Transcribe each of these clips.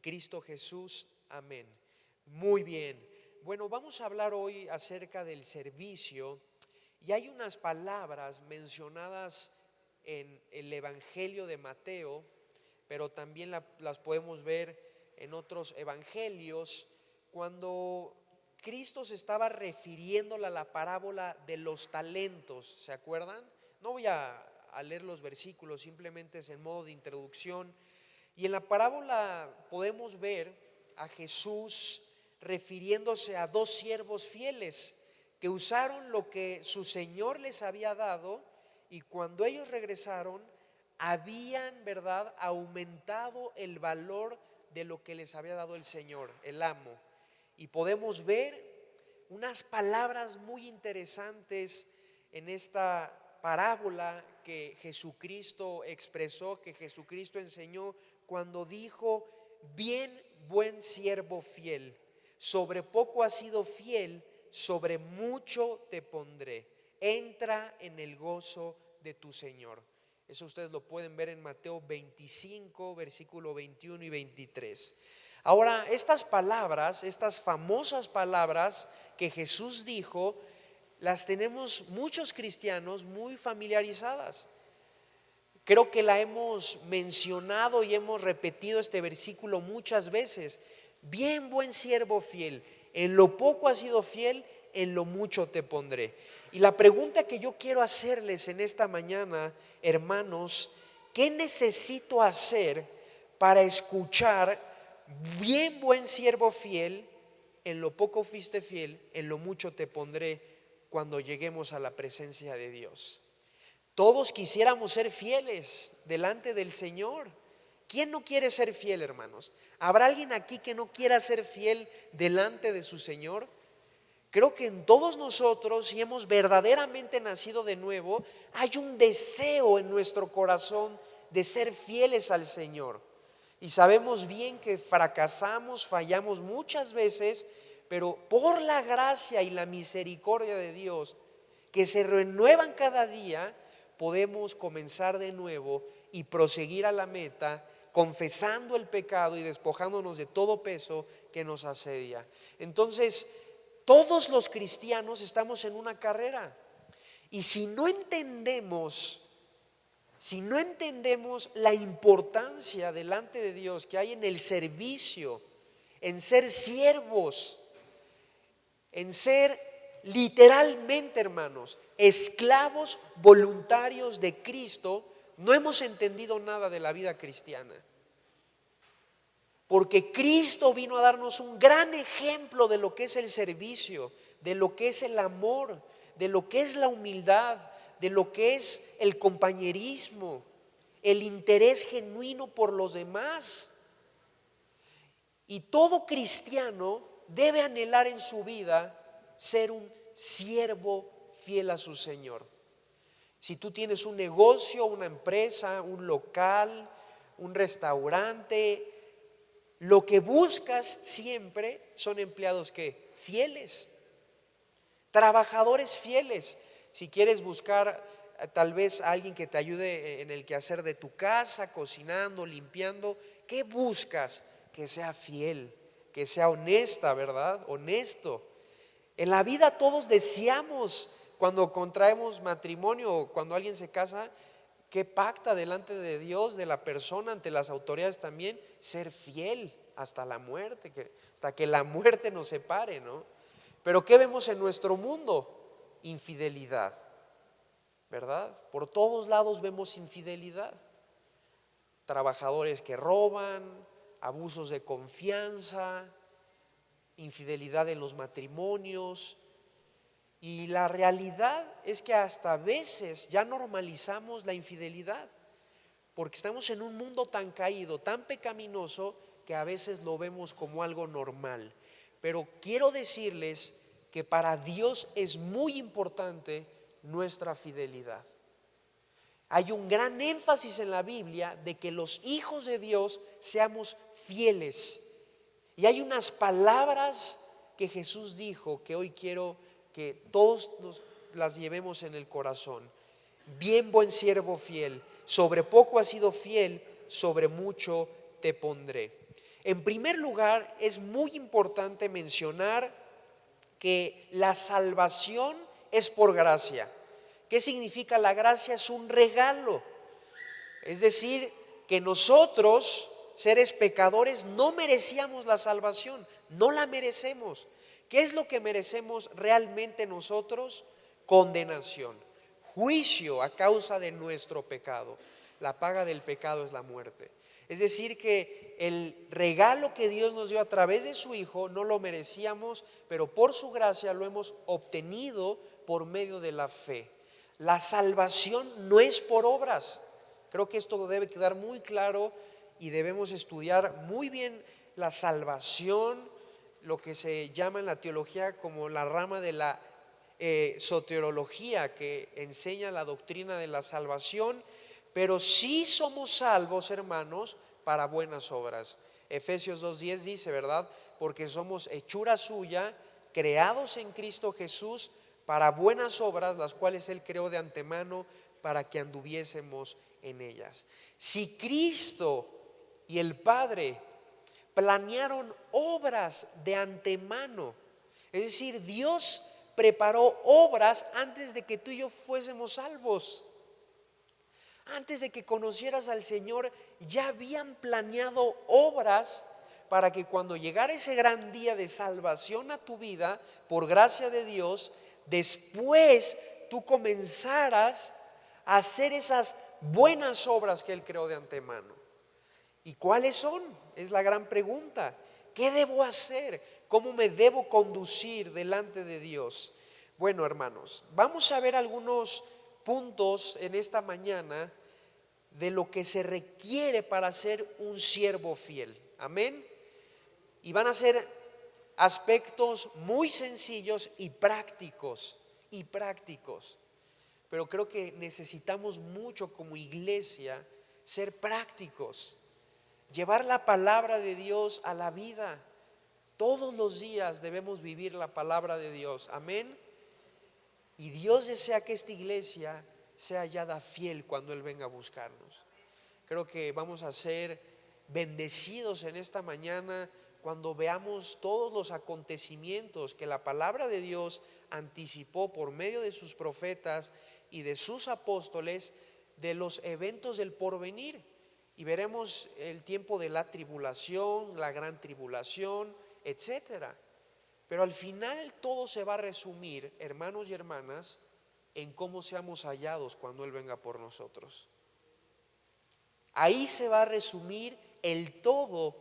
Cristo Jesús. Amén. Muy bien. Bueno, vamos a hablar hoy acerca del servicio y hay unas palabras mencionadas en el Evangelio de Mateo, pero también las podemos ver en otros evangelios, cuando Cristo se estaba refiriendo a la parábola de los talentos. ¿Se acuerdan? No voy a leer los versículos, simplemente es en modo de introducción. Y en la parábola podemos ver a Jesús refiriéndose a dos siervos fieles que usaron lo que su Señor les había dado, y cuando ellos regresaron habían, ¿verdad?, aumentado el valor de lo que les había dado el Señor, el amo. Y podemos ver unas palabras muy interesantes en esta parábola que Jesucristo expresó, que Jesucristo enseñó cuando dijo: bien, buen siervo fiel, sobre poco has sido fiel, sobre mucho te pondré, entra en el gozo de tu Señor. Eso ustedes lo pueden ver en Mateo 25, versículo 21 y 23. Ahora, estas palabras, estas famosas palabras que Jesús dijo, las tenemos muchos cristianos muy familiarizadas. Creo que la hemos mencionado y hemos repetido este versículo muchas veces. Bien, buen siervo fiel, en lo poco has sido fiel, en lo mucho te pondré. Y la pregunta que yo quiero hacerles en esta mañana, hermanos: ¿qué necesito hacer para escuchar bien, buen siervo fiel, en lo poco fuiste fiel, en lo mucho te pondré, cuando lleguemos a la presencia de Dios? Todos quisiéramos ser fieles delante del Señor. ¿Quién no quiere ser fiel, hermanos? ¿Habrá alguien aquí que no quiera ser fiel delante de su Señor? Creo que en todos nosotros, si hemos verdaderamente nacido de nuevo, hay un deseo en nuestro corazón de ser fieles al Señor. Y sabemos bien que fracasamos, fallamos muchas veces, pero por la gracia y la misericordia de Dios, que se renuevan cada día, podemos comenzar de nuevo y proseguir a la meta, confesando el pecado y despojándonos de todo peso que nos asedia. Entonces, todos los cristianos estamos en una carrera, y si no entendemos la importancia delante de Dios que hay en el servicio, en ser siervos, en ser literalmente, hermanos, esclavos voluntarios de Cristo, no hemos entendido nada de la vida cristiana. Porque Cristo vino a darnos un gran ejemplo de lo que es el servicio, de lo que es el amor, de lo que es la humildad, de lo que es el compañerismo, el interés genuino por los demás. Y todo cristiano debe anhelar en su vida ser un siervo fiel a su Señor. Si tú tienes un negocio, una empresa, un local, un restaurante, lo que buscas siempre son empleados que fieles, trabajadores fieles. Si quieres buscar tal vez a alguien que te ayude en el quehacer de tu casa, cocinando, limpiando, ¿qué buscas? Que sea fiel, que sea honesta, ¿verdad? Honesto. En la vida todos deseamos, cuando contraemos matrimonio o cuando alguien se casa, que pacta delante de Dios, de la persona, ante las autoridades también, ser fiel hasta la muerte, hasta que la muerte nos separe, ¿no? Pero ¿qué vemos en nuestro mundo? Infidelidad, ¿verdad? Por todos lados vemos infidelidad. Trabajadores que roban, abusos de confianza, infidelidad en los matrimonios. Y la realidad es que hasta a veces ya normalizamos la infidelidad, porque estamos en un mundo tan caído, tan pecaminoso, que a veces lo vemos como algo normal. Pero quiero decirles que para Dios es muy importante nuestra fidelidad. Hay un gran énfasis en la Biblia de que los hijos de Dios seamos fieles. Y hay unas palabras que Jesús dijo que hoy quiero que todos las llevemos en el corazón. Bien, buen siervo fiel, sobre poco has sido fiel, sobre mucho te pondré. En primer lugar, es muy importante mencionar que la salvación es por gracia. ¿Qué significa la gracia? Es un regalo. Es decir, que nosotros, seres pecadores, no merecíamos la salvación, no la merecemos. ¿Qué es lo que merecemos realmente nosotros? Condenación, juicio a causa de nuestro pecado. La paga del pecado es la muerte. Es decir, que el regalo que Dios nos dio a través de su Hijo no lo merecíamos, pero por su gracia lo hemos obtenido por medio de la fe. La salvación no es por obras. Creo que esto debe quedar muy claro y debemos estudiar muy bien la salvación, lo que se llama en la teología como la rama de la soteriología, que enseña la doctrina de la salvación, pero sí somos salvos, hermanos, para buenas obras. Efesios 2:10 dice, ¿verdad? Porque somos hechura suya, creados en Cristo Jesús para buenas obras, las cuales Él creó de antemano para que anduviésemos en ellas. Si Cristo y el Padre planearon obras de antemano, es decir, Dios preparó obras antes de que tú y yo fuésemos salvos. Antes de que conocieras al Señor, ya habían planeado obras para que cuando llegara ese gran día de salvación a tu vida, por gracia de Dios, después tú comenzaras a hacer esas buenas obras que Él creó de antemano. ¿Y cuáles son? Es la gran pregunta. ¿Qué debo hacer? ¿Cómo me debo conducir delante de Dios? Bueno, hermanos, vamos a ver algunos puntos en esta mañana de lo que se requiere para ser un siervo fiel. Amén. Y van a ser aspectos muy sencillos y prácticos, pero creo que necesitamos mucho como iglesia ser prácticos, llevar la palabra de Dios a la vida. Todos los días debemos vivir la palabra de Dios. Amén. Y Dios desea que esta iglesia sea hallada fiel cuando Él venga a buscarnos. Creo que vamos a ser bendecidos en esta mañana cuando veamos todos los acontecimientos que la palabra de Dios anticipó por medio de sus profetas y de sus apóstoles, de los eventos del porvenir. Y veremos el tiempo de la tribulación, la gran tribulación, etcétera. Pero al final todo se va a resumir, hermanos y hermanas, en cómo seamos hallados cuando Él venga por nosotros. Ahí se va a resumir el todo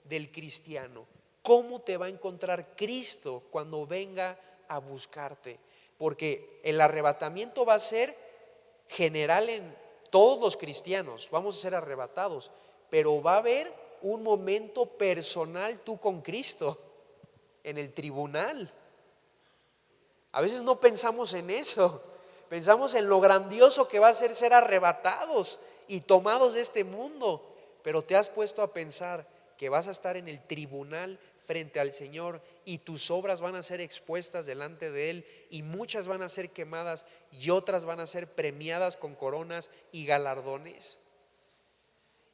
del cristiano. ¿Cómo te va a encontrar Cristo cuando venga a buscarte? Porque el arrebatamiento va a ser general en todos los cristianos. Vamos a ser arrebatados, pero va a haber un momento personal tú con Cristo en el tribunal. A veces no pensamos en eso. Pensamos en lo grandioso que va a ser arrebatados y tomados de este mundo. Pero te has puesto a pensar que vas a estar en el tribunal frente al Señor y tus obras van a ser expuestas delante de Él, y muchas van a ser quemadas y otras van a ser premiadas con coronas y galardones.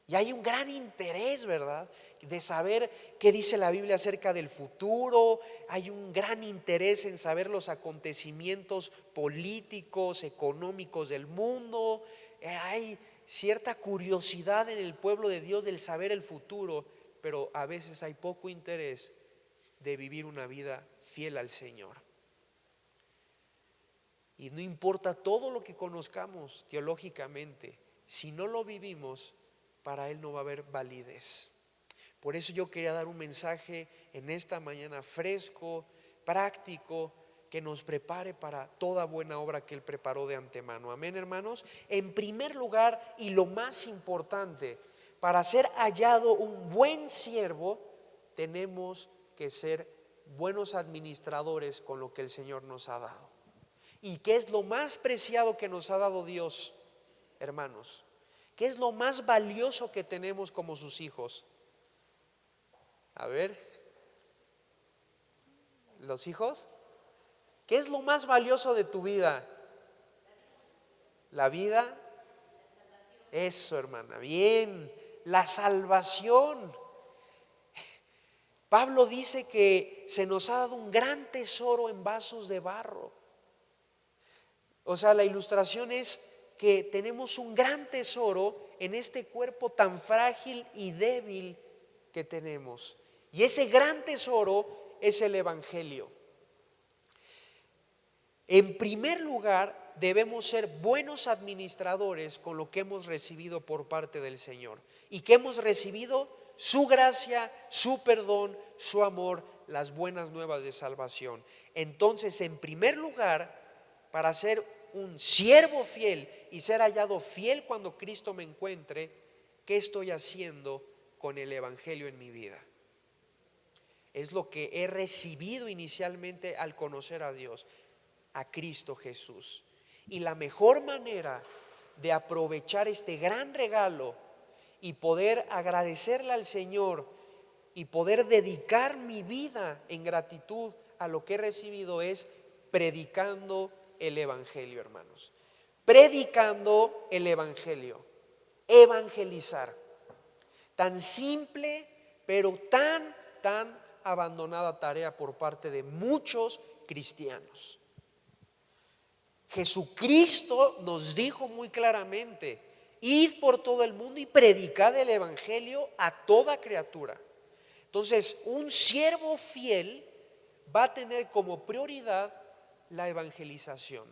Y hay un gran interés, ¿verdad?, de saber qué dice la Biblia acerca del futuro. Hay un gran interés en saber los acontecimientos políticos, económicos del mundo. Hay cierta curiosidad en el pueblo de Dios del saber el futuro, pero a veces hay poco interés de vivir una vida fiel al Señor. Y no importa todo lo que conozcamos teológicamente, si no lo vivimos, para Él no va a haber validez. Por eso yo quería dar un mensaje en esta mañana fresco, práctico, que nos prepare para toda buena obra que Él preparó de antemano. Amén, hermanos. En primer lugar, y lo más importante, para ser hallado un buen siervo, tenemos que ser buenos administradores con lo que el Señor nos ha dado. ¿Y qué es lo más preciado que nos ha dado Dios, hermanos? ¿Qué es lo más valioso que tenemos como sus hijos? A ver, ¿los hijos? ¿Qué es lo más valioso de tu vida? ¿La vida? Eso, hermana, bien. La salvación. Pablo dice que se nos ha dado un gran tesoro en vasos de barro. O sea, la ilustración es que tenemos un gran tesoro en este cuerpo tan frágil y débil que tenemos. Y ese gran tesoro es el Evangelio. En primer lugar, debemos ser buenos administradores con lo que hemos recibido por parte del Señor. ¿Y que hemos recibido? Su gracia, su perdón, su amor, las buenas nuevas de salvación. Entonces, en primer lugar, para ser un siervo fiel y ser hallado fiel cuando Cristo me encuentre, ¿qué estoy haciendo con el Evangelio en mi vida? Es lo que he recibido inicialmente al conocer a Dios, a Cristo Jesús. Y la mejor manera de aprovechar este gran regalo y poder agradecerle al Señor y poder dedicar mi vida en gratitud a lo que he recibido es predicando el Evangelio, hermanos. Predicando el Evangelio. Evangelizar. Tan simple, pero tan abandonada tarea por parte de muchos cristianos. Jesucristo nos dijo muy claramente: id por todo el mundo y predicad el Evangelio a toda criatura. Entonces, un siervo fiel va a tener como prioridad la evangelización.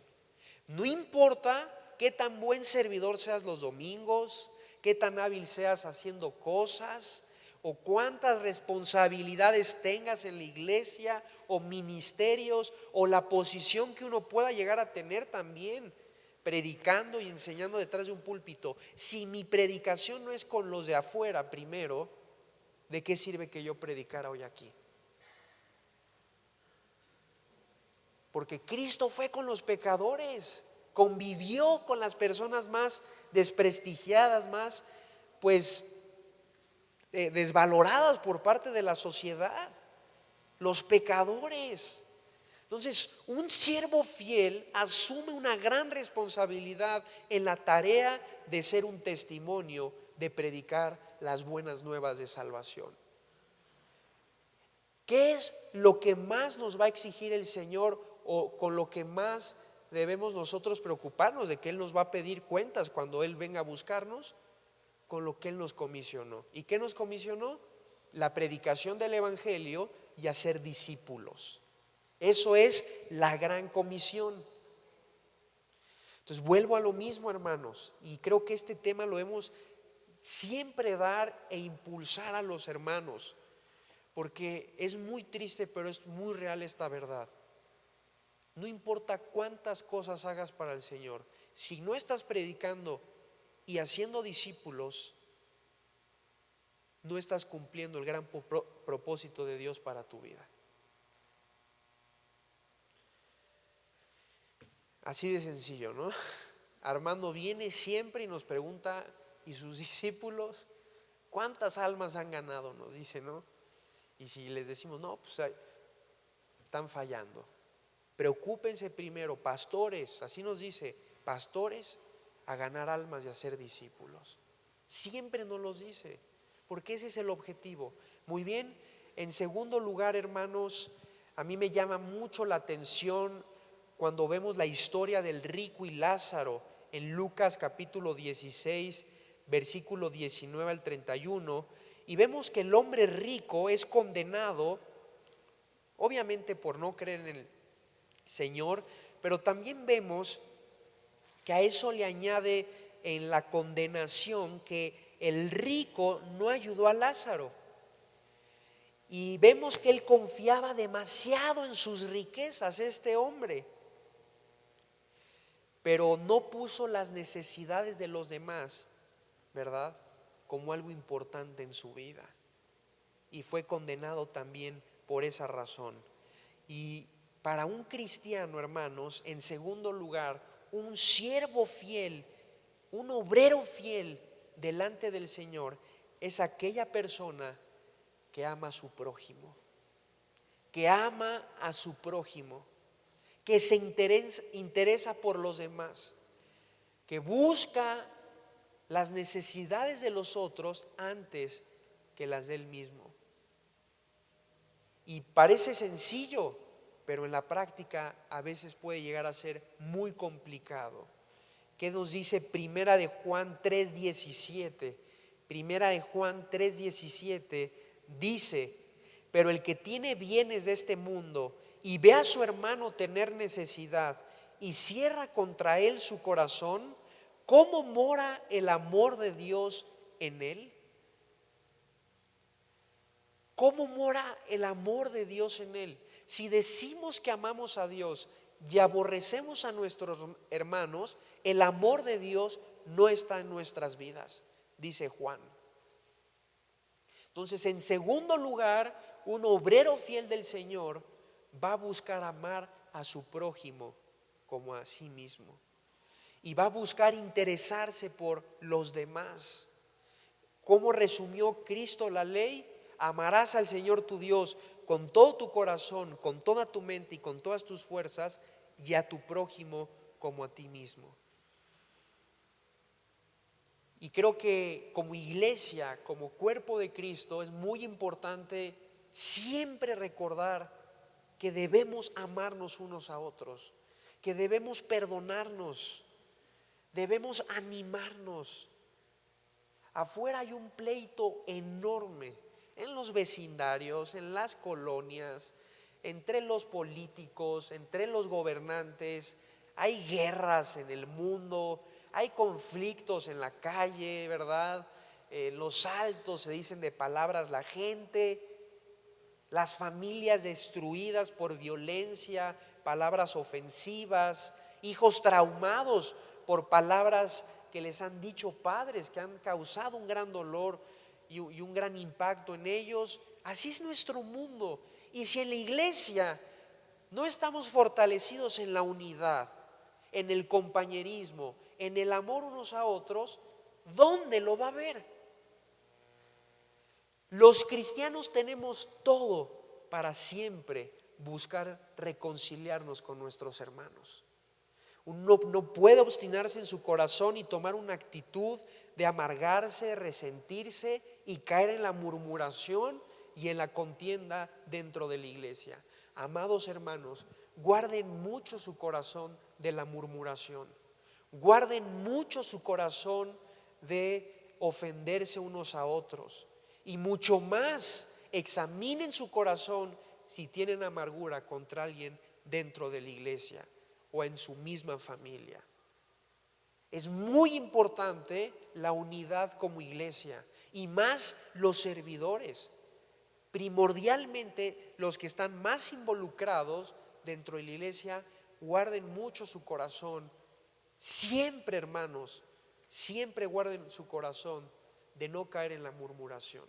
No importa qué tan buen servidor seas los domingos, qué tan hábil seas haciendo cosas, o cuántas responsabilidades tengas en la iglesia o ministerios, o la posición que uno pueda llegar a tener también predicando y enseñando detrás de un púlpito. Si mi predicación no es con los de afuera primero, ¿de qué sirve que yo predicara hoy aquí? Porque Cristo fue con los pecadores, convivió con las personas más desprestigiadas, más desvaloradas por parte de la sociedad, los pecadores. Entonces, un siervo fiel asume una gran responsabilidad en la tarea de ser un testimonio, de predicar las buenas nuevas de salvación. ¿Qué es lo que más nos va a exigir el Señor, o con lo que más debemos nosotros preocuparnos? De que Él nos va a pedir cuentas cuando Él venga a buscarnos. Con lo que Él nos comisionó. ¿Y qué nos comisionó? La predicación del Evangelio y hacer discípulos. Eso es la gran comisión. Entonces vuelvo a lo mismo, hermanos, y creo que este tema lo debemos siempre dar e impulsar a los hermanos, porque es muy triste, pero es muy real esta verdad. No importa cuántas cosas hagas para el Señor, si no estás predicando y haciendo discípulos, no estás cumpliendo el gran propósito de Dios para tu vida. Así de sencillo, ¿no? Armando viene siempre y nos pregunta: ¿y sus discípulos cuántas almas han ganado? Nos dice, ¿no? Y si les decimos, no, pues están fallando. Preocúpense primero, pastores, así nos dice, pastores, a ganar almas y a ser discípulos. Siempre nos los dice, porque ese es el objetivo. Muy bien, en segundo lugar, hermanos, a mí me llama mucho la atención cuando vemos la historia del rico y Lázaro en Lucas capítulo 16, versículo 19 al 31, y vemos que el hombre rico es condenado, obviamente por no creer en el Señor, pero también vemos que a eso le añade en la condenación que el rico no ayudó a Lázaro. Y vemos que él confiaba demasiado en sus riquezas, este hombre, pero no puso las necesidades de los demás, ¿verdad?, como algo importante en su vida. Y fue condenado también por esa razón. Y para un cristiano, hermanos, en segundo lugar, un siervo fiel, un obrero fiel delante del Señor, es aquella persona que ama a su prójimo, que ama a su prójimo, que se interesa por los demás, que busca las necesidades de los otros antes que las de él mismo. Y parece sencillo, pero en la práctica a veces puede llegar a ser muy complicado. ¿Qué nos dice Primera de Juan 3:17? Primera de Juan 3:17 dice: pero el que tiene bienes de este mundo y ve a su hermano tener necesidad y cierra contra él su corazón, ¿cómo mora el amor de Dios en él? ¿Cómo mora el amor de Dios en él? Si decimos que amamos a Dios y aborrecemos a nuestros hermanos, el amor de Dios no está en nuestras vidas, dice Juan. Entonces, en segundo lugar, un obrero fiel del Señor va a buscar amar a su prójimo como a sí mismo, y va a buscar interesarse por los demás. ¿Cómo resumió Cristo la ley? Amarás al Señor tu Dios con todo tu corazón, con toda tu mente y con todas tus fuerzas, y a tu prójimo como a ti mismo. Y creo que como iglesia, como cuerpo de Cristo, es muy importante siempre recordar que debemos amarnos unos a otros, que debemos perdonarnos, debemos animarnos. Afuera hay un pleito enorme en los vecindarios, en las colonias, entre los políticos, entre los gobernantes. Hay guerras en el mundo, hay conflictos en la calle, ¿verdad? Los altos se dicen de palabras la gente, las familias destruidas por violencia, palabras ofensivas, hijos traumados por palabras que les han dicho padres, que han causado un gran dolor y un gran impacto en ellos. Así es nuestro mundo. Y si en la iglesia no estamos fortalecidos en la unidad, en el compañerismo, en el amor unos a otros, ¿dónde lo va a ver? Los cristianos tenemos todo para siempre buscar reconciliarnos con nuestros hermanos. Uno no puede obstinarse en su corazón y tomar una actitud de amargarse, resentirse y caer en la murmuración y en la contienda dentro de la iglesia. Amados hermanos, guarden mucho su corazón de la murmuración. Guarden mucho su corazón de ofenderse unos a otros. Y mucho más, examinen su corazón si tienen amargura contra alguien dentro de la iglesia o en su misma familia. Es muy importante la unidad como iglesia, y más los servidores, primordialmente los que están más involucrados dentro de la iglesia. Guarden mucho su corazón, siempre, hermanos, siempre guarden su corazón de no caer en la murmuración.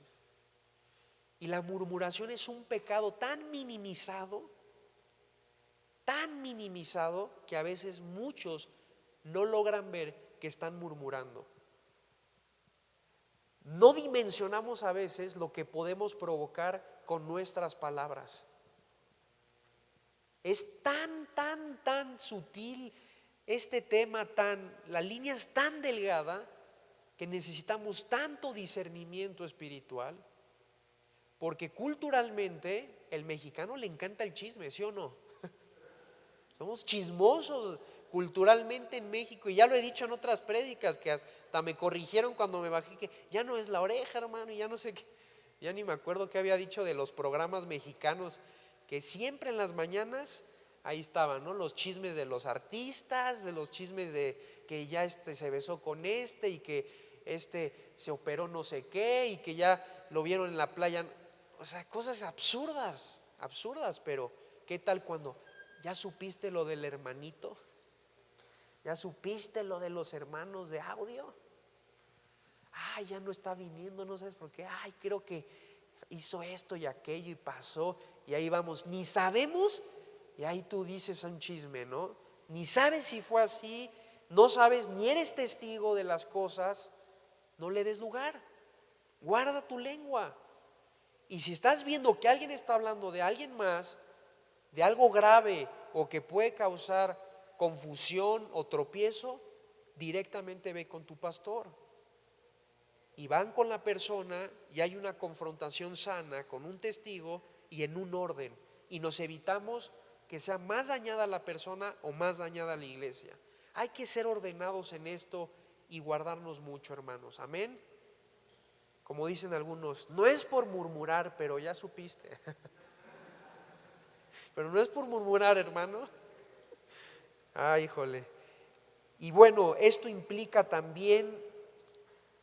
Y la murmuración es un pecado tan minimizado que a veces muchos no logran ver que están murmurando. No dimensionamos a veces lo que podemos provocar con nuestras palabras. Es tan sutil este tema, la línea es tan delgada que necesitamos tanto discernimiento espiritual, porque culturalmente el mexicano le encanta el chisme, ¿sí o no? Somos chismosos culturalmente en México, y ya lo he dicho en otras prédicas, que hasta me corrigieron cuando me bajé, que ya no es la oreja, hermano, y ya no sé qué, ya ni me acuerdo qué había dicho de los programas mexicanos, que siempre en las mañanas ahí estaban, ¿no? Los chismes de los artistas, de los chismes de que ya se besó con y que se operó no sé qué, y que ya lo vieron en la playa. O sea, cosas absurdas, pero ¿qué tal cuando ya supiste lo del hermanito? ¿Ya supiste lo de los hermanos de audio? Ay, ya no está viniendo, no sabes por qué. Ay, creo que hizo esto y aquello y pasó, y ahí vamos, ni sabemos, y ahí tú dices un chisme, ¿no? Ni sabes si fue así, no sabes, ni eres testigo de las cosas. No le des lugar, guarda tu lengua. Y si estás viendo que alguien está hablando de alguien más, de algo grave o que puede causar confusión o tropiezo, directamente ve con tu pastor. Y van con la persona y hay una confrontación sana con un testigo, y en un orden, y nos evitamos que sea más dañada la persona o más dañada la iglesia. Hay que ser ordenados en esto y guardarnos mucho, hermanos. Amén. Como dicen algunos, no es por murmurar, pero ya supiste. Pero no es por murmurar, hermano. Ay, híjole. Y bueno, esto implica también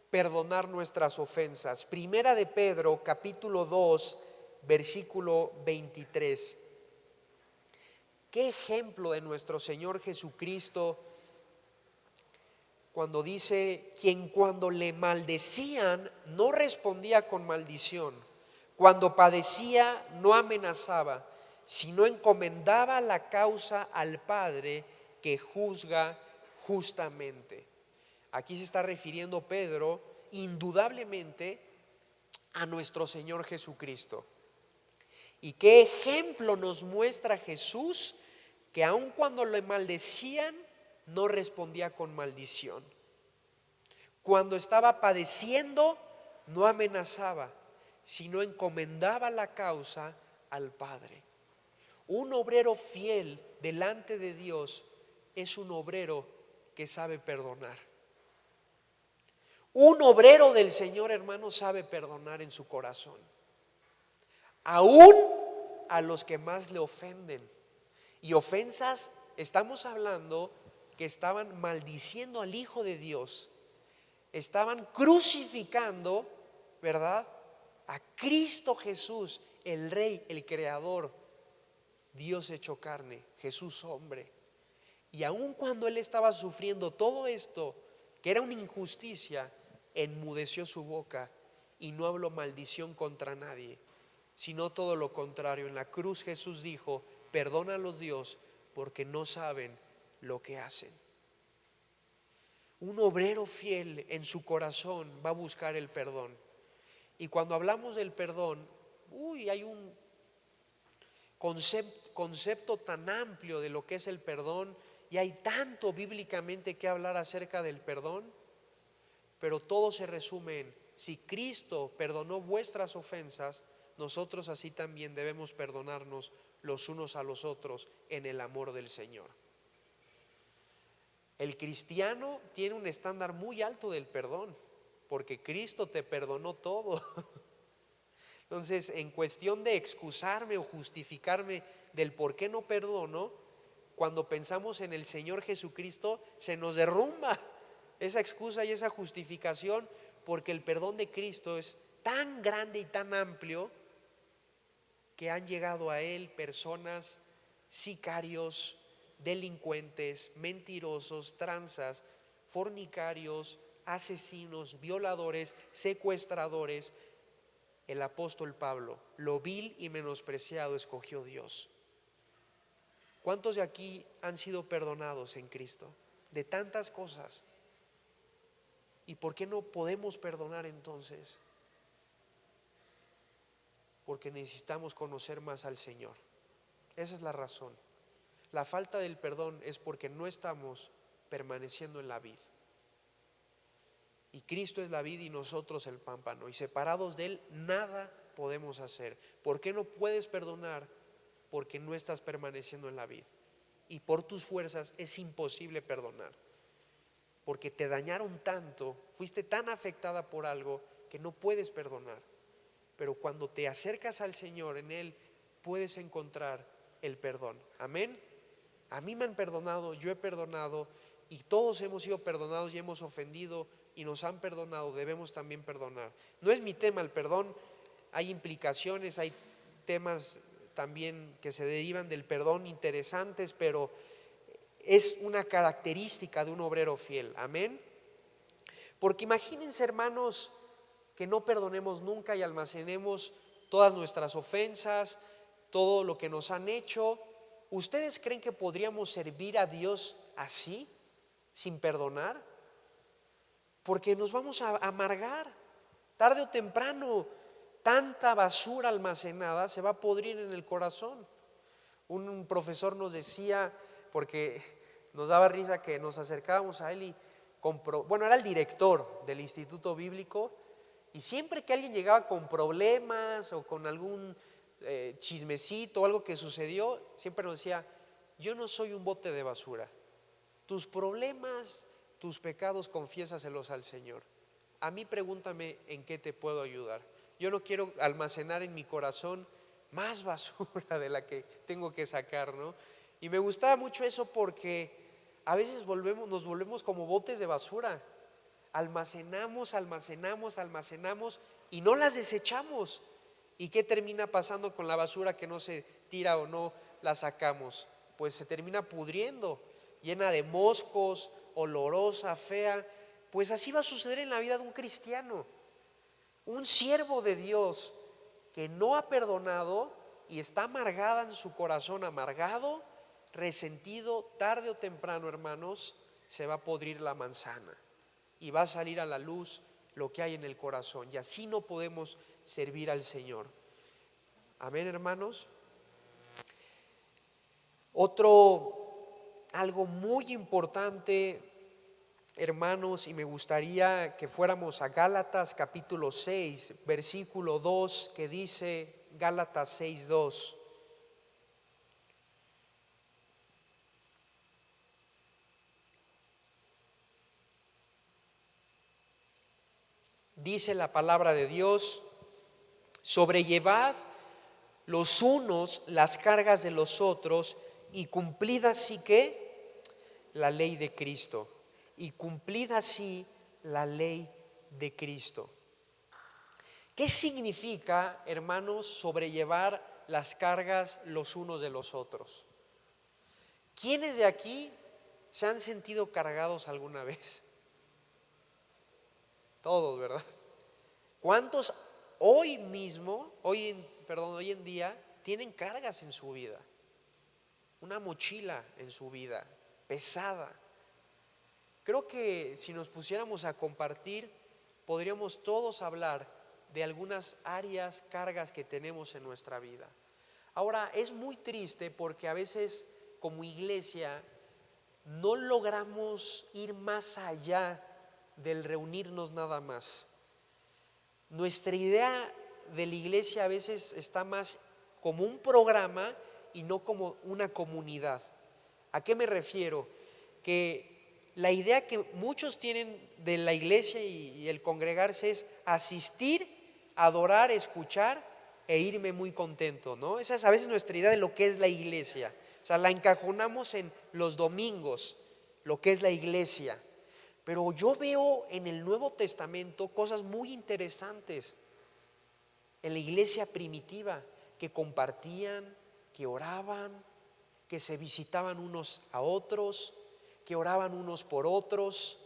perdonar nuestras ofensas. Primera de Pedro, capítulo 2, versículo 23. Qué ejemplo de nuestro Señor Jesucristo cuando dice: quien cuando le maldecían no respondía con maldición, cuando padecía no amenazaba, sino encomendaba la causa al Padre que juzga justamente. Aquí se está refiriendo Pedro indudablemente a nuestro Señor Jesucristo. ¿Y qué ejemplo nos muestra Jesús? Que aun cuando le maldecían, no respondía con maldición. Cuando estaba padeciendo, no amenazaba, sino encomendaba la causa al Padre. Un obrero fiel delante de Dios es un obrero que sabe perdonar. Un obrero del Señor, hermano, sabe perdonar en su corazón, aún a los que más le ofenden. Y ofensas, estamos hablando que estaban maldiciendo al Hijo de Dios, estaban crucificando, ¿verdad?, a Cristo Jesús, el Rey, el Creador, Dios hecho carne, Jesús hombre. Y aun cuando Él estaba sufriendo todo esto, que era una injusticia, enmudeció su boca y no habló maldición contra nadie, sino todo lo contrario. En la cruz Jesús dijo: perdónalos, Dios, porque no saben lo que hacen. Un obrero fiel en su corazón va a buscar el perdón. Y cuando hablamos del perdón, hay un concepto tan amplio de lo que es el perdón, y hay tanto bíblicamente que hablar acerca del perdón, pero todo se resume en: si Cristo perdonó vuestras ofensas, nosotros así también debemos perdonarnos los unos a los otros en el amor del Señor. El cristiano tiene un estándar muy alto del perdón, porque Cristo te perdonó todo. Entonces, en cuestión de excusarme o justificarme del por qué no perdono, cuando pensamos en el Señor Jesucristo, se nos derrumba esa excusa y esa justificación, porque el perdón de Cristo es tan grande y tan amplio que han llegado a Él personas, sicarios, delincuentes, mentirosos, tranzas, fornicarios, asesinos, violadores, secuestradores. El apóstol Pablo: lo vil y menospreciado escogió Dios. ¿Cuántos de aquí han sido perdonados en Cristo de tantas cosas? ¿Y por qué no podemos perdonar entonces? Porque necesitamos conocer más al Señor. Esa es la razón. La falta del perdón es porque no estamos permaneciendo en la vid. Y Cristo es la vid y nosotros el pámpano, y separados de Él nada podemos hacer. ¿Por qué no puedes perdonar? Porque no estás permaneciendo en la vid, y por tus fuerzas es imposible perdonar, porque te dañaron tanto, fuiste tan afectada por algo que no puedes perdonar. Pero cuando te acercas al Señor, en Él puedes encontrar el perdón. Amén. A mí me han perdonado, yo he perdonado, y todos hemos sido perdonados y hemos ofendido y nos han perdonado. Debemos también perdonar. No es mi tema el perdón, hay implicaciones, hay temas también que se derivan del perdón interesantes, pero es una característica de un obrero fiel. Amén. Porque imagínense, hermanos, que no perdonemos nunca y almacenemos todas nuestras ofensas, todo lo que nos han hecho. ¿Ustedes creen que podríamos servir a Dios así, sin perdonar? Porque nos vamos a amargar. Tarde o temprano, tanta basura almacenada se va a podrir en el corazón. Un profesor nos decía, porque nos daba risa que nos acercábamos a él y era el director del Instituto Bíblico, y siempre que alguien llegaba con problemas o con algún chismecito, algo que sucedió, siempre nos decía: yo no soy un bote de basura. Tus problemas, tus pecados, confiésaselos al Señor. A mí pregúntame en qué te puedo ayudar. Yo no quiero almacenar en mi corazón más basura de la que tengo que sacar, ¿no? Y me gustaba mucho eso porque a veces nos volvemos como botes de basura. Almacenamos y no las desechamos. ¿Y qué termina pasando con la basura que no se tira o no la sacamos? Pues se termina pudriendo, llena de moscos, olorosa, fea. Pues así va a suceder en la vida de un cristiano, un siervo de Dios que no ha perdonado y está amargada en su corazón, amargado, resentido. Tarde o temprano, hermanos, se va a podrir la manzana y va a salir a la luz lo que hay en el corazón, y así no podemos servir al Señor. Amén, hermanos. Algo muy importante, hermanos, y me gustaría que fuéramos a Gálatas capítulo 6, versículo 2, que dice, Gálatas 6, 2. Dice la palabra de Dios: sobrellevad los unos las cargas de los otros y cumplid así que la ley de Cristo. Y cumplid así la ley de Cristo. ¿Qué significa, hermanos, sobrellevar las cargas los unos de los otros? ¿Quiénes de aquí se han sentido cargados alguna vez? Todos, ¿verdad? ¿Cuántos hoy en día tienen cargas en su vida? Una mochila en su vida pesada. Creo que si nos pusiéramos a compartir, podríamos todos hablar de algunas áreas, cargas que tenemos en nuestra vida. Ahora, es muy triste porque a veces como iglesia no logramos ir más allá del reunirnos nada más. Nuestra idea de la iglesia a veces está más como un programa y no como una comunidad. ¿A qué me refiero? Que la idea que muchos tienen de la iglesia y el congregarse es asistir, adorar, escuchar e irme muy contento, ¿no? Esa es a veces nuestra idea de lo que es la iglesia. O sea, la encajonamos en los domingos, lo que es la iglesia. Pero yo veo en el Nuevo Testamento cosas muy interesantes en la iglesia primitiva, que compartían, que oraban, que se visitaban unos a otros, que oraban unos por otros.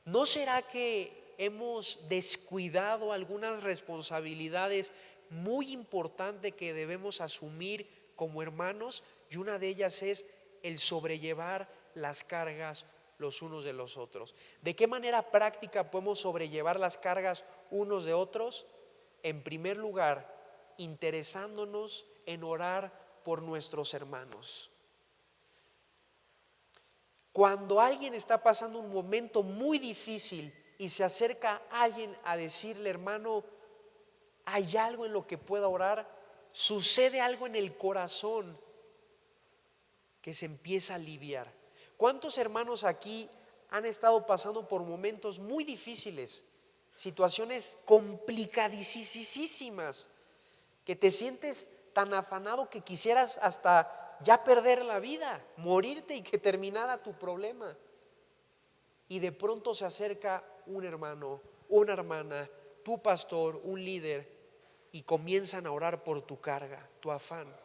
¿No será que hemos descuidado algunas responsabilidades muy importantes que debemos asumir como hermanos? Y una de ellas es el sobrellevar las cargas los unos de los otros. ¿De qué manera práctica podemos sobrellevar las cargas unos de otros? En primer lugar, interesándonos en orar por nuestros hermanos. Cuando alguien está pasando un momento muy difícil y se acerca a alguien a decirle: hermano, hay algo en lo que pueda orar, sucede algo en el corazón que se empieza a aliviar. ¿Cuántos hermanos aquí han estado pasando por momentos muy difíciles, situaciones complicadísimas, que te sientes tan afanado que quisieras hasta ya perder la vida, morirte y que terminara tu problema? Y de pronto se acerca un hermano, una hermana, tu pastor, un líder, y comienzan a orar por tu carga, tu afán.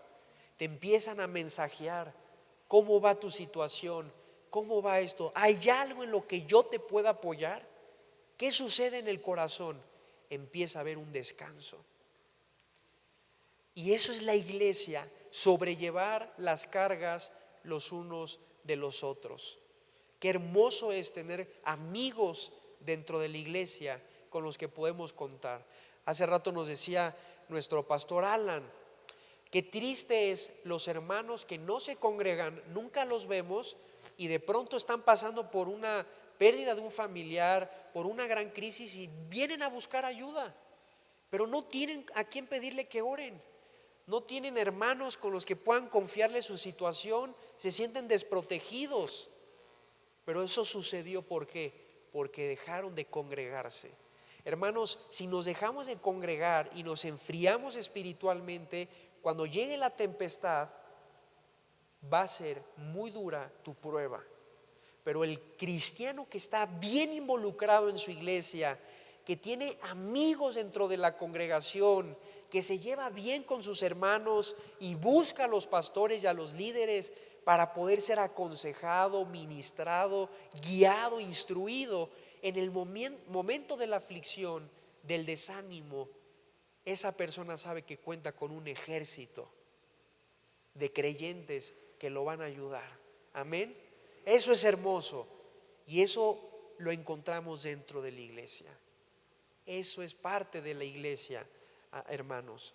Te empiezan a mensajear: ¿cómo va tu situación? ¿Cómo va esto? ¿Hay algo en lo que yo te pueda apoyar? ¿Qué sucede en el corazón? Empieza a haber un descanso. Y eso es la iglesia, sobrellevar las cargas los unos de los otros. Qué hermoso es tener amigos dentro de la iglesia con los que podemos contar. Hace rato nos decía nuestro pastor Alan, qué triste es los hermanos que no se congregan, nunca los vemos y de pronto están pasando por una pérdida de un familiar, por una gran crisis y vienen a buscar ayuda, pero no tienen a quién pedirle que oren. no tienen hermanos con los que puedan confiarle su situación, se sienten desprotegidos. Pero eso sucedió, ¿por qué? Porque dejaron de congregarse. Hermanos, si nos dejamos de congregar y nos enfriamos espiritualmente, cuando llegue la tempestad, va a ser muy dura tu prueba. Pero el cristiano que está bien involucrado en su iglesia, que tiene amigos dentro de la congregación, que se lleva bien con sus hermanos y busca a los pastores y a los líderes para poder ser aconsejado, ministrado, guiado, instruido en el momento de la aflicción, del desánimo, esa persona sabe que cuenta con un ejército de creyentes que lo van a ayudar. Amén. Eso es hermoso y eso lo encontramos dentro de la iglesia. Eso es parte de la iglesia, hermanos.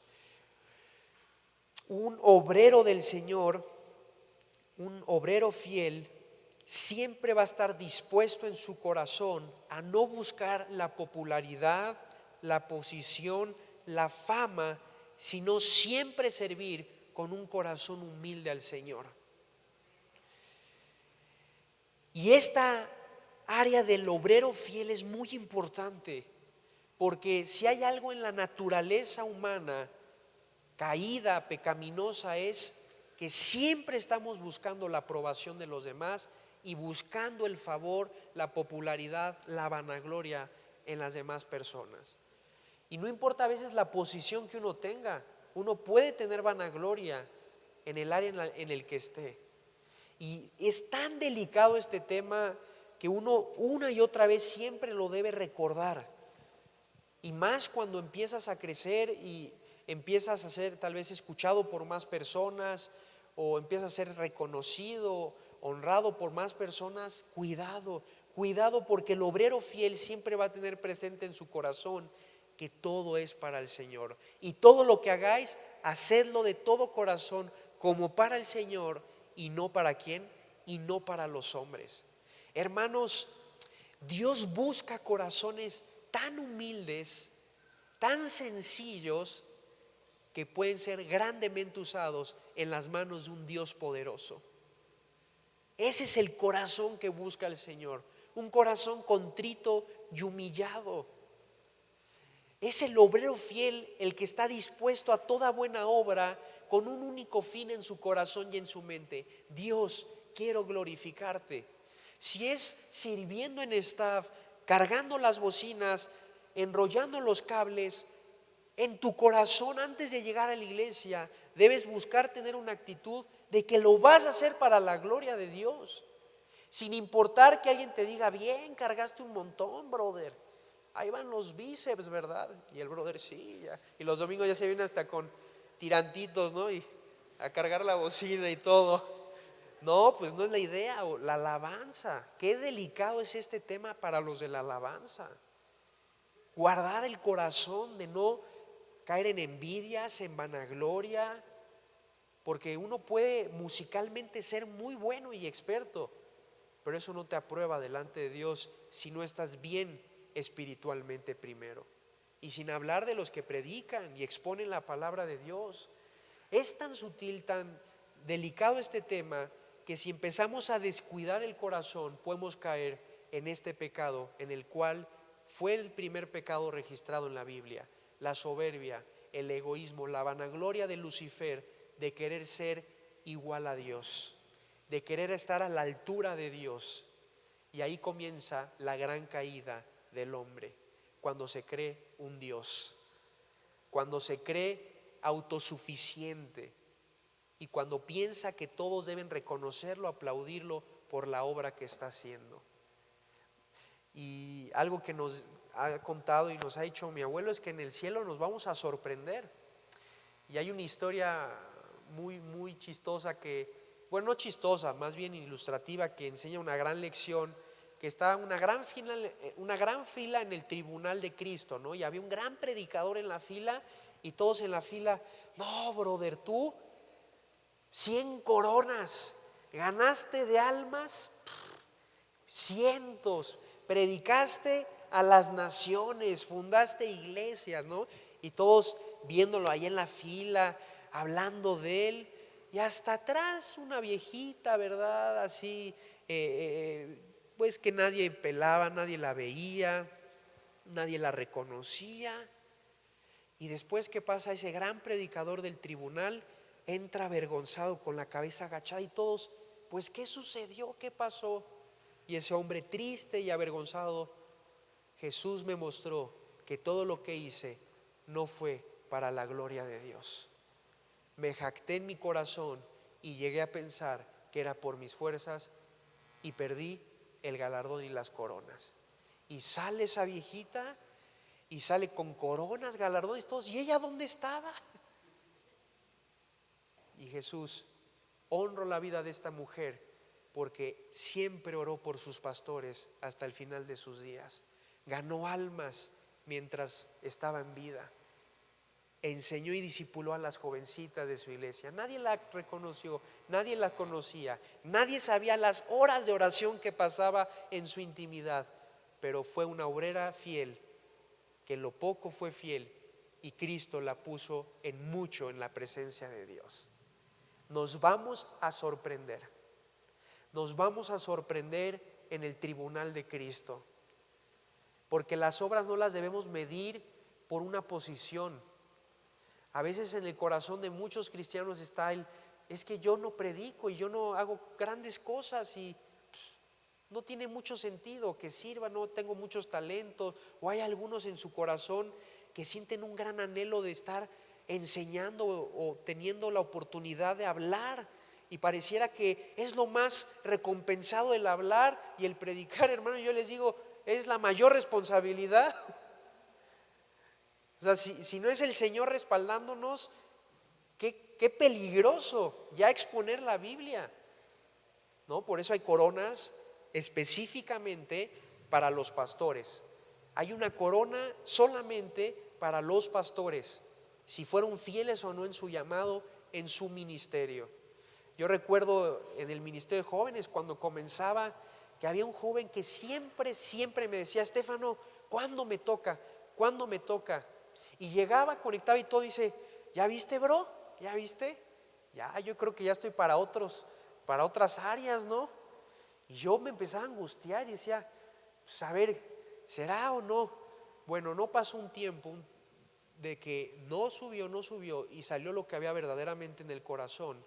Un obrero del Señor, un obrero fiel, siempre va a estar dispuesto en su corazón a no buscar la popularidad, la posición, la fama, sino siempre servir con un corazón humilde al Señor. Y esta área del obrero fiel es muy importante, porque si hay algo en la naturaleza humana caída, pecaminosa, es que siempre estamos buscando la aprobación de los demás y buscando el favor, la popularidad, la vanagloria en las demás personas. Y no importa a veces la posición que uno tenga, uno puede tener vanagloria en el área en el que esté. Y es tan delicado este tema que uno una y otra vez siempre lo debe recordar. Y más cuando empiezas a crecer y empiezas a ser tal vez escuchado por más personas o empiezas a ser reconocido, honrado por más personas. Cuidado, cuidado, porque el obrero fiel siempre va a tener presente en su corazón que todo es para el Señor. Y todo lo que hagáis, hacedlo de todo corazón como para el Señor y no para quién, y no para los hombres. Hermanos, Dios busca corazones tan humildes, tan sencillos, que pueden ser grandemente usados en las manos de un Dios poderoso. Ese es el corazón que busca el Señor, un corazón contrito y humillado. Es el obrero fiel el que está dispuesto a toda buena obra con un único fin en su corazón y en su mente: Dios, quiero glorificarte. Si es sirviendo en staff, cargando las bocinas, enrollando los cables, en tu corazón antes de llegar a la iglesia debes buscar tener una actitud de que lo vas a hacer para la gloria de Dios, sin importar que alguien te diga: bien, cargaste un montón, brother, ahí van los bíceps, ¿verdad? Y el brother sí, ya. Y los domingos ya se viene hasta con tirantitos, ¿no? Y a cargar la bocina y todo. No, pues no es la idea. La alabanza, qué delicado es este tema para los de la alabanza. Guardar el corazón de no caer en envidias, en vanagloria, porque uno puede musicalmente ser muy bueno y experto, pero eso no te aprueba delante de Dios si no estás bien espiritualmente primero. Y sin hablar de los que predican y exponen la palabra de Dios. Es tan sutil, tan delicado este tema, que si empezamos a descuidar el corazón podemos caer en este pecado, en el cual fue el primer pecado registrado en la Biblia: la soberbia, el egoísmo, la vanagloria de Lucifer, de querer ser igual a Dios, de querer estar a la altura de Dios. Y ahí comienza la gran caída del hombre, cuando se cree un Dios, cuando se cree autosuficiente y cuando piensa que todos deben reconocerlo, aplaudirlo por la obra que está haciendo. Y algo que nos ha contado y nos ha dicho mi abuelo es que en el cielo nos vamos a sorprender. Y hay una historia muy chistosa que, bueno, no chistosa, más bien ilustrativa, que enseña una gran lección, que está una gran fila en el tribunal de Cristo, ¿no? Y había un gran predicador en la fila y todos en la fila: no, brother, tú 100 coronas, ganaste de almas cientos, predicaste a las naciones, fundaste iglesias, ¿no? Y todos viéndolo ahí en la fila, hablando de él, y hasta atrás una viejita, ¿verdad? Así, pues que nadie pelaba, nadie la veía, nadie la reconocía. Y después que pasa ese gran predicador del tribunal, entra avergonzado con la cabeza agachada y todos, pues ¿qué sucedió? ¿Qué pasó? Y ese hombre triste y avergonzado, Jesús me mostró que todo lo que hice no fue para la gloria de Dios. Me jacté en mi corazón y llegué a pensar que era por mis fuerzas y perdí el galardón y las coronas. Y sale esa viejita y sale con coronas, galardones, todos. ¿Y ella dónde estaba? Y Jesús, honro la vida de esta mujer porque siempre oró por sus pastores hasta el final de sus días. Ganó almas mientras estaba en vida. Enseñó y discipuló a las jovencitas de su iglesia. Nadie la reconoció, nadie la conocía, nadie sabía las horas de oración que pasaba en su intimidad, pero fue una obrera fiel, que en lo poco fue fiel, y Cristo la puso en mucho en la presencia de Dios. Nos vamos a sorprender, nos vamos a sorprender en el tribunal de Cristo, porque las obras no las debemos medir por una posición. A veces en el corazón de muchos cristianos está es que yo no predico y yo no hago grandes cosas y no tiene mucho sentido que sirva, no tengo muchos talentos. O hay algunos en su corazón que sienten un gran anhelo de estar enseñando o teniendo la oportunidad de hablar, y pareciera que es lo más recompensado el hablar y el predicar, hermano. Yo les digo, es la mayor responsabilidad. O sea, si no es el Señor respaldándonos, qué peligroso ya exponer la Biblia, ¿no? Por eso hay coronas específicamente para los pastores. Hay una corona solamente para los pastores, si fueron fieles o no en su llamado, en su ministerio. Yo recuerdo en el ministerio de jóvenes, cuando comenzaba, que había un joven que siempre me decía: Estéfano, ¿cuándo me toca? ¿Cuándo me toca? Y llegaba, conectaba y todo, y dice: ¿ya viste, bro? ¿Ya viste? Ya, yo creo que ya estoy para otras áreas, ¿no? Y yo me empezaba a angustiar y decía, pues a ver, ¿será o no? Bueno, no pasó un tiempo de que no subió y salió lo que había verdaderamente en el corazón,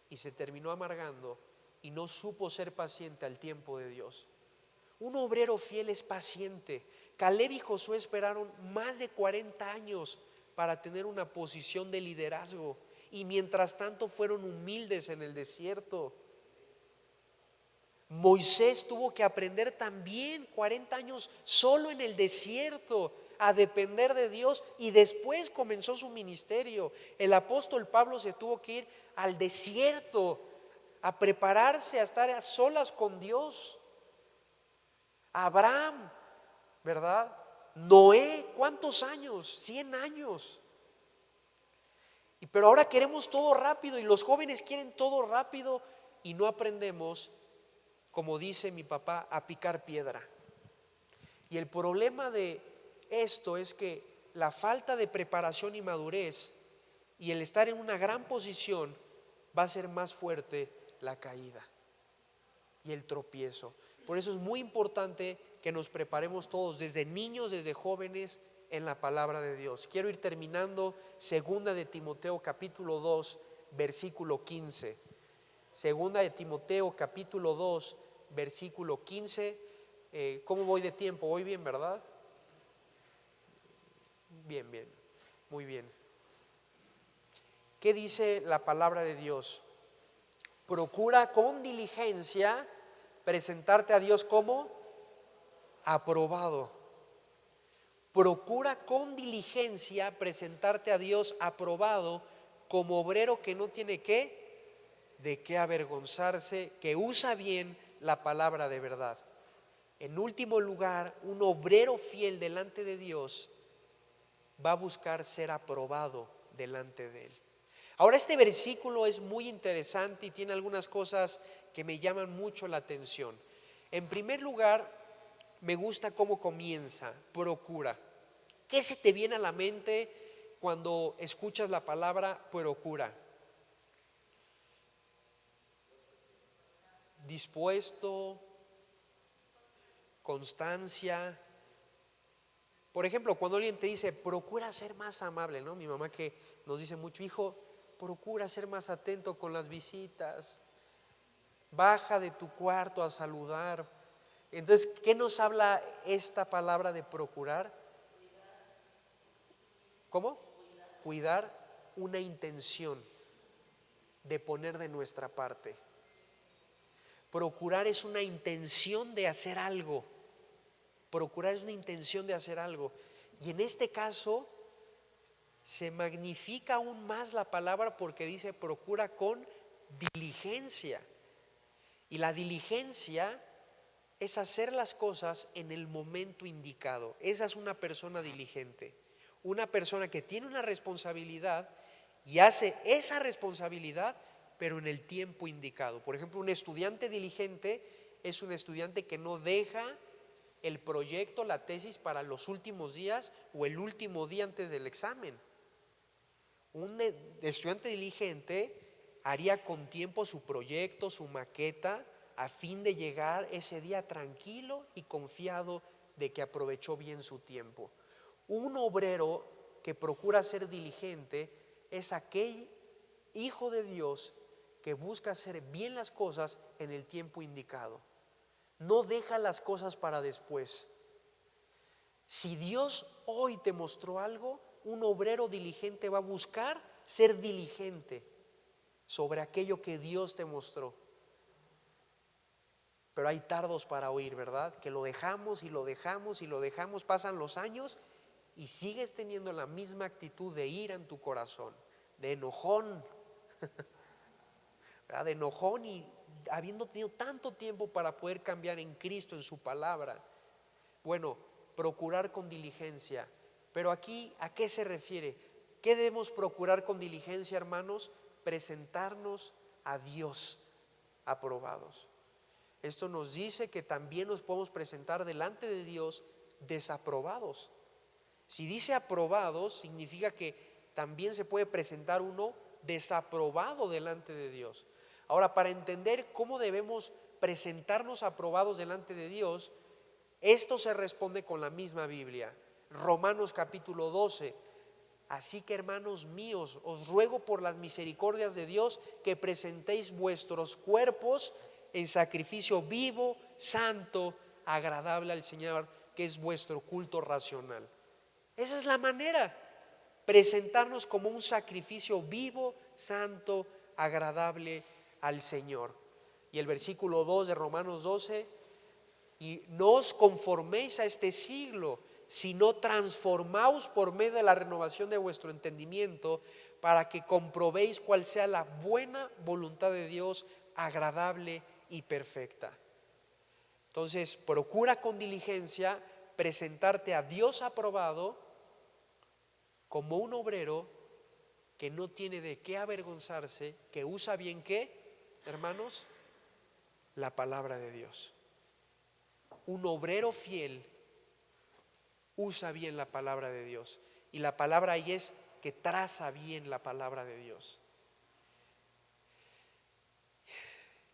y se terminó amargando y no supo ser paciente al tiempo de Dios. Un obrero fiel es paciente. Caleb y Josué esperaron más de 40 años para tener una posición de liderazgo, y mientras tanto fueron humildes en el desierto. Moisés tuvo que aprender también 40 años solo en el desierto a depender de Dios, y después comenzó su ministerio. El apóstol Pablo se tuvo que ir al desierto a prepararse, a estar a solas con Dios. Abraham, ¿verdad? Noé, ¿cuántos años? 100 años. Pero ahora queremos todo rápido, y los jóvenes quieren todo rápido, y no aprendemos, como dice mi papá, a picar piedra. Y el problema de esto es que la falta de preparación y madurez y el estar en una gran posición va a ser más fuerte la caída y el tropiezo. Por eso es muy importante que nos preparemos todos, desde niños, desde jóvenes, en la palabra de Dios. Quiero ir terminando. Segunda de Timoteo capítulo 2 versículo 15. Segunda de Timoteo capítulo 2 versículo 15. ¿Cómo voy de tiempo? ¿Voy bien, verdad? Bien, muy bien. ¿Qué dice la palabra de Dios? Procura con diligencia presentarte a Dios como aprobado. Procura con diligencia presentarte a Dios aprobado, como obrero que no tiene de qué avergonzarse, que usa bien la palabra de verdad. En último lugar, un obrero fiel delante de Dios va a buscar ser aprobado delante de Él. Ahora, este versículo es muy interesante y tiene algunas cosas que me llaman mucho la atención. En primer lugar, me gusta cómo comienza: procura. ¿Qué se te viene a la mente cuando escuchas la palabra procura? Dispuesto, constancia. Por ejemplo, cuando alguien te dice, procura ser más amable, ¿no? Mi mamá que nos dice mucho, hijo, procura ser más atento con las visitas, baja de tu cuarto a saludar. Entonces, ¿qué nos habla esta palabra de procurar? ¿Cómo? Cuidar una intención de poner de nuestra parte. Procurar es una intención de hacer algo. Procurar es una intención de hacer algo. Y en este caso se magnifica aún más la palabra porque dice procura con diligencia. Y la diligencia es hacer las cosas en el momento indicado. Esa es una persona diligente. Una persona que tiene una responsabilidad y hace esa responsabilidad, pero en el tiempo indicado. Por ejemplo, un estudiante diligente es un estudiante que no deja el proyecto, la tesis para los últimos días o el último día antes del examen. Un estudiante diligente haría con tiempo su proyecto, su maqueta, a fin de llegar ese día tranquilo y confiado de que aprovechó bien su tiempo. Un obrero que procura ser diligente es aquel hijo de Dios que busca hacer bien las cosas en el tiempo indicado. No deja las cosas para después. Si Dios hoy te mostró algo, un obrero diligente va a buscar ser diligente sobre aquello que Dios te mostró. Pero hay tardos para oír, ¿verdad? Que lo dejamos y lo dejamos y lo dejamos, pasan los años y sigues teniendo la misma actitud de ira en tu corazón, de enojón, ¿verdad? De enojón y habiendo tenido tanto tiempo para poder cambiar en Cristo, en su palabra. Bueno, procurar con diligencia. Pero aquí, ¿a qué se refiere? ¿Qué debemos procurar con diligencia, hermanos? Presentarnos a Dios aprobados. Esto nos dice que también nos podemos presentar delante de Dios desaprobados. Si dice aprobados, significa que también se puede presentar uno desaprobado delante de Dios. Ahora, para entender cómo debemos presentarnos aprobados delante de Dios, esto se responde con la misma Biblia. Romanos capítulo 12. Así que, hermanos míos, os ruego por las misericordias de Dios que presentéis vuestros cuerpos en sacrificio vivo, santo, agradable al Señor, que es vuestro culto racional. Esa es la manera, presentarnos como un sacrificio vivo, santo, agradable al Señor. Y el versículo 2 de Romanos 12, y no os conforméis a este siglo, sino transformaos por medio de la renovación de vuestro entendimiento, para que comprobéis cuál sea la buena voluntad de Dios, agradable y perfecta. Entonces, procura con diligencia presentarte a Dios aprobado como un obrero que no tiene de qué avergonzarse, que usa bien ¿qué, hermanos? La palabra de Dios. Un obrero fiel usa bien la palabra de Dios. Y la palabra ahí es que traza bien la palabra de Dios.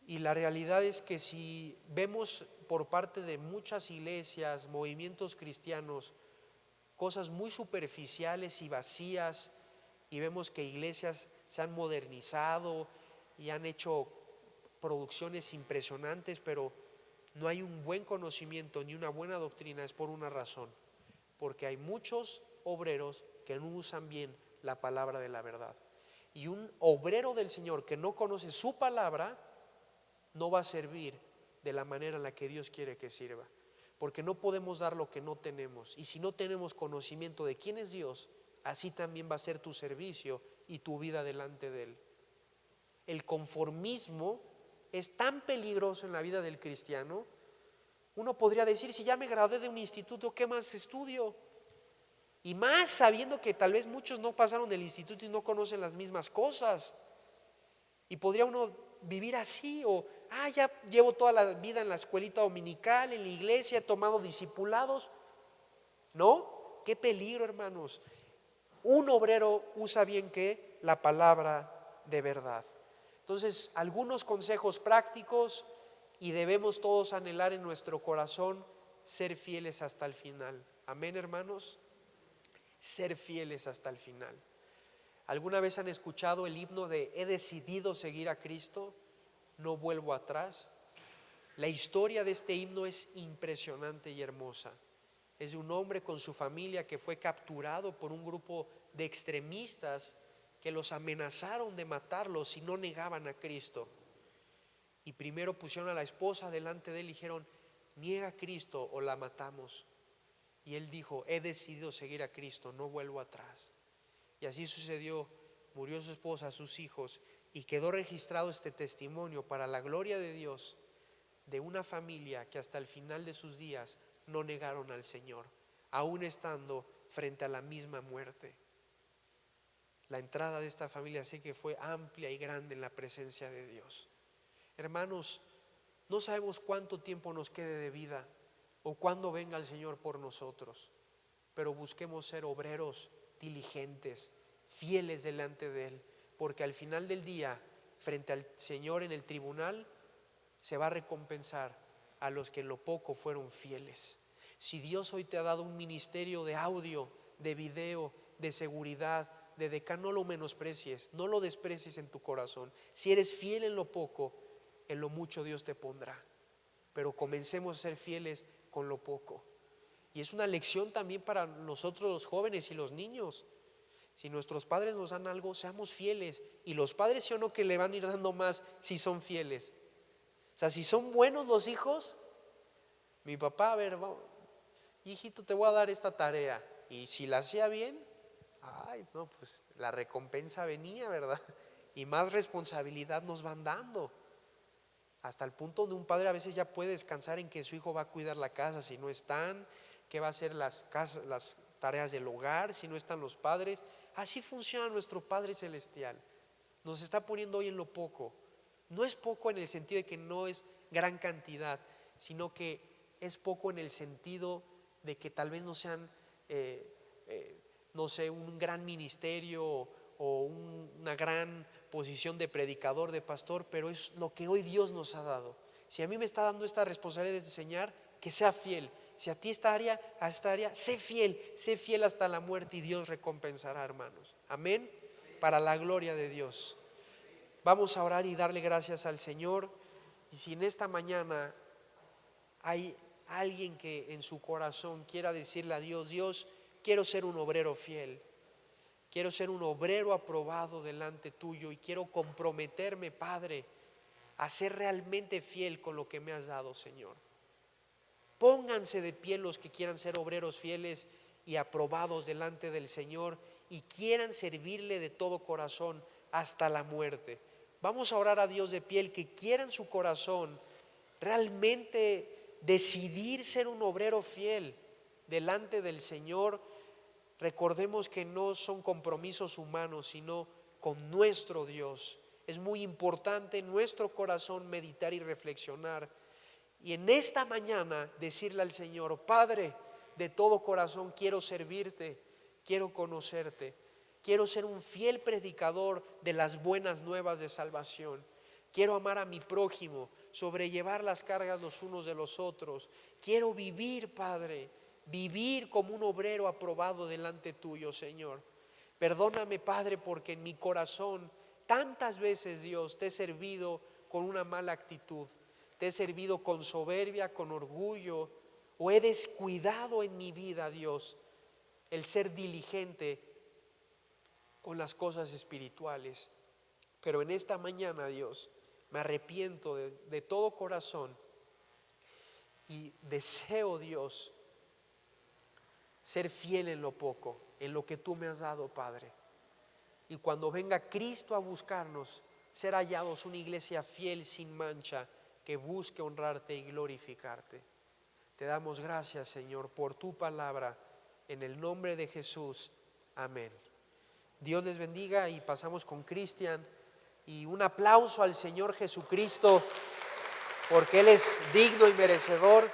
Y la realidad es que si vemos por parte de muchas iglesias, movimientos cristianos, cosas muy superficiales y vacías, y vemos que iglesias se han modernizado y han hecho producciones impresionantes, pero no hay un buen conocimiento ni una buena doctrina, es por una razón, porque hay muchos obreros que no usan bien la palabra de la verdad. Y un obrero del Señor que no conoce su palabra no va a servir de la manera en la que Dios quiere que sirva, porque no podemos dar lo que no tenemos, y si no tenemos conocimiento de quién es Dios, así también va a ser tu servicio y tu vida delante de Él. El conformismo es tan peligroso en la vida del cristiano. Uno podría decir, si ya me gradué de un instituto, ¿qué más estudio? Y más sabiendo que tal vez muchos no pasaron del instituto y no conocen las mismas cosas. Y podría uno vivir así, o ya llevo toda la vida en la escuelita dominical, en la iglesia, he tomado discipulados. ¿No? Qué peligro, hermanos. Un obrero usa bien ¿qué? La palabra de verdad. Entonces, algunos consejos prácticos, y debemos todos anhelar en nuestro corazón ser fieles hasta el final. Amén, hermanos. Ser fieles hasta el final. ¿Alguna vez han escuchado el himno de he decidido seguir a Cristo, no vuelvo atrás? La historia de este himno es impresionante y hermosa. Es de un hombre con su familia que fue capturado por un grupo de extremistas que los amenazaron de matarlos si no negaban a Cristo. Y primero pusieron a la esposa delante de él y dijeron: niega a Cristo o la matamos. Y él dijo: he decidido seguir a Cristo, no vuelvo atrás. Y así sucedió. Murió su esposa, sus hijos, y quedó registrado este testimonio para la gloria de Dios, de una familia que hasta el final de sus días no negaron al Señor, aún estando frente a la misma muerte. La entrada de esta familia sé que fue amplia y grande en la presencia de Dios. Hermanos, no sabemos cuánto tiempo nos quede de vida o cuándo venga el Señor por nosotros, pero busquemos ser obreros diligentes, fieles delante de Él, porque al final del día, frente al Señor en el tribunal, se va a recompensar a los que en lo poco fueron fieles. Si Dios hoy te ha dado un ministerio de audio, de video, de seguridad, de decano, no lo menosprecies, no lo desprecies en tu corazón. Si eres fiel en lo poco, en lo mucho Dios te pondrá. Pero comencemos a ser fieles con lo poco. Y es una lección también para nosotros los jóvenes y los niños. Si nuestros padres nos dan algo, seamos fieles. Y los padres, sí o no, que le van a ir dando más si son fieles. O sea, si son buenos los hijos, mi papá, a ver, hijito, te voy a dar esta tarea. Y si la hacía bien, ay, no, pues la recompensa venía, ¿verdad? Y más responsabilidad nos van dando. Hasta el punto donde un padre a veces ya puede descansar en que su hijo va a cuidar la casa si no están, que va a hacer las tareas del hogar si no están los padres. Así funciona nuestro Padre Celestial. Nos está poniendo hoy en lo poco. No es poco en el sentido de que no es gran cantidad, sino que es poco en el sentido de que tal vez no sean, no sé, un gran ministerio o una gran posición de predicador, de pastor, pero es lo que hoy Dios nos ha dado. Si a mí me está dando esta responsabilidad de enseñar, que sea fiel. Si a ti esta área, sé fiel hasta la muerte y Dios recompensará, hermanos. Amén. Para la gloria de Dios. Vamos a orar y darle gracias al Señor. Y si en esta mañana hay alguien que en su corazón quiera decirle a Dios: Dios, quiero ser un obrero fiel, quiero ser un obrero aprobado delante tuyo y quiero comprometerme, Padre, a ser realmente fiel con lo que me has dado, Señor. Pónganse de pie los que quieran ser obreros fieles y aprobados delante del Señor y quieran servirle de todo corazón hasta la muerte. Vamos a orar a Dios de pie, el que quiera en su corazón realmente decidir ser un obrero fiel delante del Señor. Recordemos que no son compromisos humanos, sino con nuestro Dios. Es muy importante en nuestro corazón meditar y reflexionar. Y en esta mañana decirle al Señor: Padre, de todo corazón quiero servirte, quiero conocerte, quiero ser un fiel predicador de las buenas nuevas de salvación. Quiero amar a mi prójimo, sobrellevar las cargas los unos de los otros. Quiero vivir, Padre, vivir como un obrero aprobado delante tuyo, Señor. Perdóname, Padre, porque en mi corazón tantas veces, Dios, te he servido con una mala actitud. Te he servido con soberbia, con orgullo, o he descuidado en mi vida, Dios, el ser diligente con las cosas espirituales. Pero en esta mañana, Dios, me arrepiento de todo corazón y deseo, Dios, ser fiel en lo poco, en lo que tú me has dado, Padre. Y cuando venga Cristo a buscarnos, ser hallados una iglesia fiel, sin mancha, que busque honrarte y glorificarte. Te damos gracias, Señor, por tu palabra, en el nombre de Jesús. Amén. Dios les bendiga y pasamos con Cristian. Y un aplauso al Señor Jesucristo, porque Él es digno y merecedor